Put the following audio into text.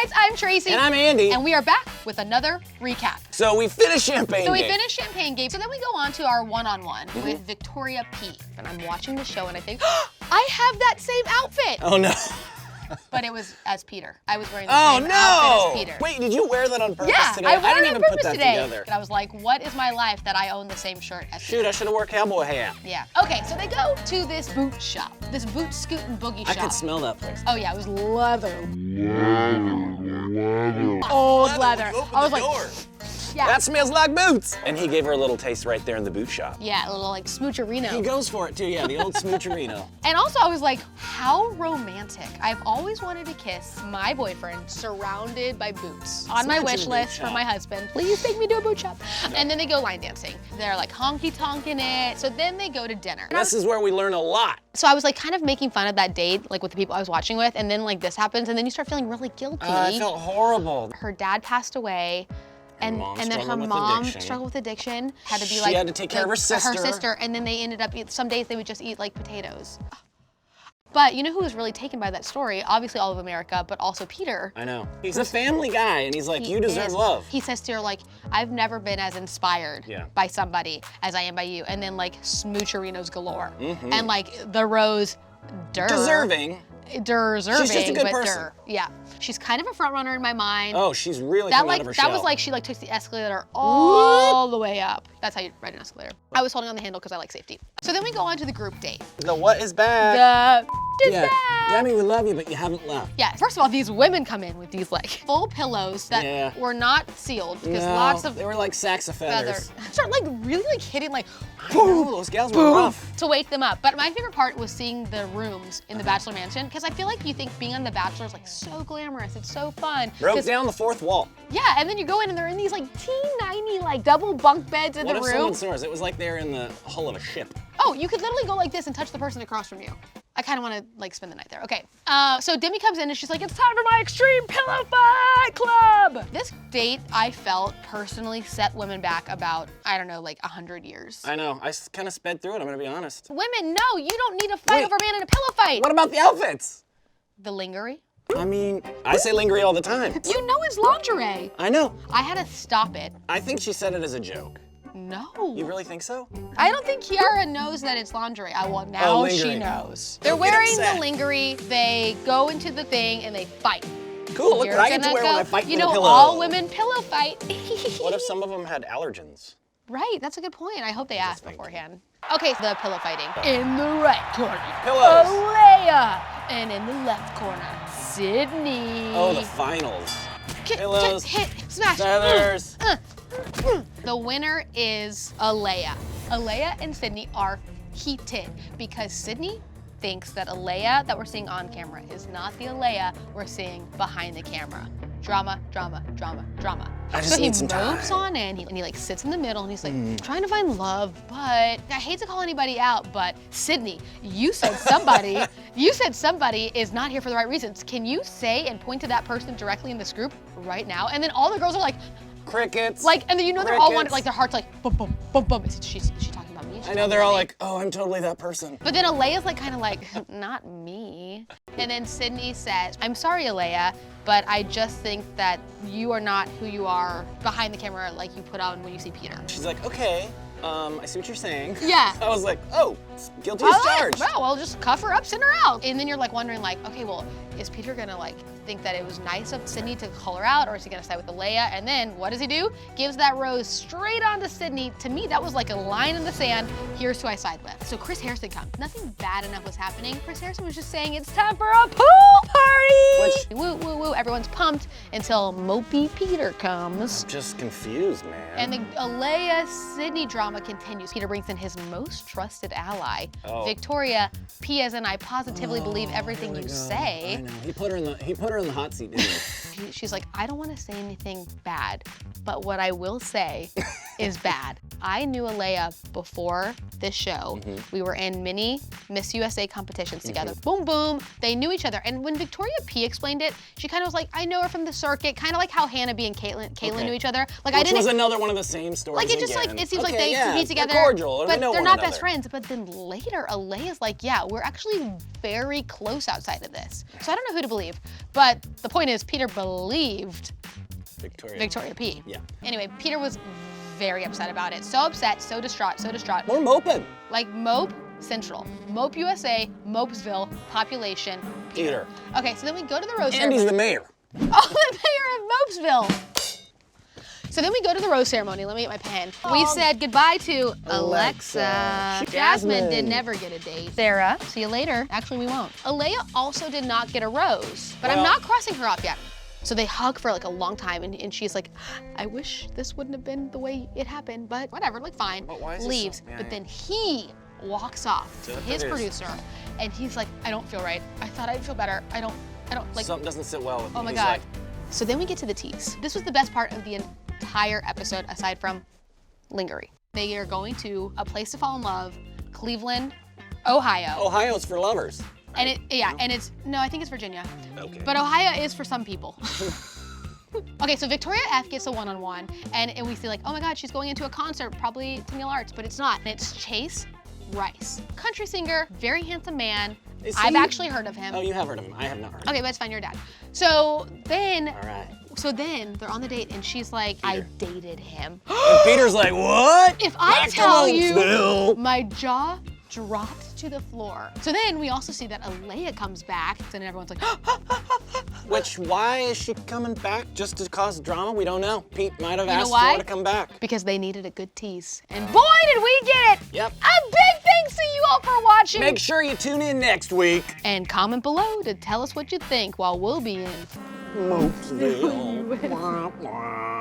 guys, I'm Tracy. And I'm Andy. And we are back with another recap. So we finished Champagne So we Game. finished Champagne Game. So then we go on to our one-on-one with Victoria P. And I'm watching the show and I think, oh, I have that same outfit. Oh no. But it was as Peter. I was wearing the same outfit as Peter. Wait, did you wear that on purpose Yeah, today? I wore didn't it on even purpose put that today. together. And I was like, what is my life that I own the same shirt as Shoot, Peter? I should have wore a cowboy hat. Yeah. Okay, so they go to this boot shop, this boot scoot and boogie shop. I could smell that place. Oh yeah, it was leather. Old leather. I was like, yeah. That smells like boots. And he gave her a little taste right there in the boot shop. Yeah, a little like smoocherino. He goes for it too, yeah, the old smoocherino. And also I was like, how romantic. I've always wanted to kiss my boyfriend surrounded by boots. On my wish list for my husband. Please take me to a boot shop. And then they go line dancing. They're like honky-tonking it. So then they go to dinner. This is where we learn a lot. So I was like kind of making fun of that date, like with the people I was watching with, and then like this happens, and then you start feeling really guilty. I felt horrible. Her dad passed away. And then her mom struggled with addiction. Had to be like, she had to take care of her sister. And then they ended up, some days they would just eat like potatoes. But you know who was really taken by that story? Obviously all of America, but also Peter. I know. He's a family guy, and he's like, you deserve love. He says to her like, I've never been as inspired by somebody as I am by you. And then like smoocherinos galore. And like the rose, deserving. She's just a good person. Yeah, she's kind of a front runner in my mind. Oh, she's really coming out of her shell. That was like she like took the escalator all the way up. That's how you ride an escalator. I was holding on the handle because I like safety. So then we go on to the group date. The what is back? The is back. Daddy, we love you, but you haven't left. Yeah, first of all, these women come in with these like full pillows that were not sealed because lots of they were like sacks of feathers. Start like really like hitting like boom, those gals were rough. To wake them up. But my favorite part was seeing the rooms in the Bachelor Mansion because I feel like you think being on the Bachelor is like so glamorous, it's so fun. Broke down the fourth wall. Yeah, and then you go in and they're in these like teeny like double bunk beds in the room. What if someone snores? It was like they're in the hull of a ship. Oh, you could literally go like this and touch the person across from you. I kind of want to like spend the night there. Okay, so Demi comes in and she's like, it's time for my extreme pillow fight club. This date, I felt personally set women back about, I don't know, like 100 years. I know, I kind of sped through it, I'm gonna be honest. Women, no, you don't need to fight over a man in a pillow fight. What about the outfits? The Linger-y? I mean, I say Linger-y all the time. You know it's lingerie. I know. I had to stop it. I think she said it as a joke. No. You really think so? I don't think Kiara knows that it's lingerie. Well, now she knows. They're wearing the Linger-y, they go into the thing and they fight. Cool, look what I get to wear when I fight with a pillow. You know, all women pillow fight. What if some of them had allergens? Right, that's a good point. I hope they asked beforehand. Okay, the pillow fighting. In the right corner, pillows. Alea. And in the left corner, Sydney. Oh, the finals. Pillows, hit, smash. Feathers. The winner is Alea. Alea and Sydney are heated because Sydney thinks that Alea that we're seeing on camera is not the Alea we're seeing behind the camera. Drama, drama, drama, drama. So he moves on in and he like sits in the middle and he's like trying to find love, but I hate to call anybody out, but Sydney, you said somebody is not here for the right reasons. Can you say and point to that person directly in this group right now? And then all the girls are like, crickets. Like, and then you know they're all like their hearts like boom, boom, boom, boom. Is she talking about me? I know they're all like, oh, I'm totally that person. But then Alea's like kind of like, not me. And then Sydney says, I'm sorry, Alea, but I just think that you are not who you are behind the camera like you put on when you see Peter. She's like, okay, I see what you're saying. Yeah. I was like, oh, guilty as charged. Well, I'll just cuff her up, send her out. And then you're like wondering like, okay, well, is Peter gonna like think that it was nice of Sydney to call her out, or is he gonna side with Alea? And then what does he do? Gives that rose straight on to Sydney. To me, that was like a line in the sand. Here's who I side with. So Chris Harrison comes. Nothing bad enough was happening. Chris Harrison was just saying it's time for a pool party. Woo, woo, woo. Everyone's pumped until mopey Peter comes. I'm just confused, man. And the Alea Sydney drama continues. Peter brings in his most trusted ally, Victoria P, as in I positively believe everything you say. I know. He put her in the hot seat, didn't he? She's like, I don't want to say anything bad, but what I will say is bad. I knew Alea before this show. We were in mini Miss USA competitions together. Boom, boom. They knew each other. And when Victoria P explained it, she kind of was like, I know her from the circuit, kind of like how Hannah B and Caitlyn knew each other. Like Which was another one of the same stories. Like it just like, it seems like they compete together. They're cordial, but know they're one not another. best friends. But then later, Alea's like, yeah, we're actually very close outside of this. So I don't know who to believe. But the point is, Peter believed Victoria P. Yeah. Anyway, Peter was very upset about it. So upset, so distraught, so distraught. We're moping. Like Mope Central, Mope USA, Mopesville, population, Peter. Okay, so then we go to the rose ceremony. Andy's the mayor. Oh, the mayor of Mopesville. So then we go to the rose ceremony. Let me get my pen. We said goodbye to Alexa. Jasmine did never get a date. Sarah, see you later. Actually, we won't. Alea also did not get a rose, but I'm not crossing her off yet. So they hug for like a long time, and she's like, I wish this wouldn't have been the way it happened, but whatever, like fine. But why is leaves. this so, but then he walks off to his producer, producer. and he's like, I don't feel right. I thought I'd feel better. I don't like. Something doesn't sit well with me. Oh my He's God. like, So then we get to the tease. This was the best part of the entire episode, aside from Linger-y. They are going to a place to fall in love, Cleveland, Ohio. Ohio's for lovers. And no, I think it's Virginia. Okay. But Ohio is for some people. Okay, so Victoria F gets a one-on-one, and we see like, oh my God, she's going into a concert, probably to Neil Arts, but it's not. And it's Chase Rice, country singer, very handsome man. I've actually heard of him. Oh, you have heard of him. I have not heard of him. Okay, but it's fine, you're dad. So then, All right. so then they're on the date, and she's like, I dated him. And Peter's like, what? If I Back to tell you, Mopesville. my jaw dropped to the floor. So then we also see that Alea comes back, and everyone's like, Which, why is she coming back? Just to cause drama? We don't know. Pete might have You know asked why? her to come back. because they needed a good tease. And boy, did we get it! Yep. A big thanks to you all for watching. Make sure you tune in next week. And comment below to tell us what you think while we'll be in Mopesville. Wah, wah.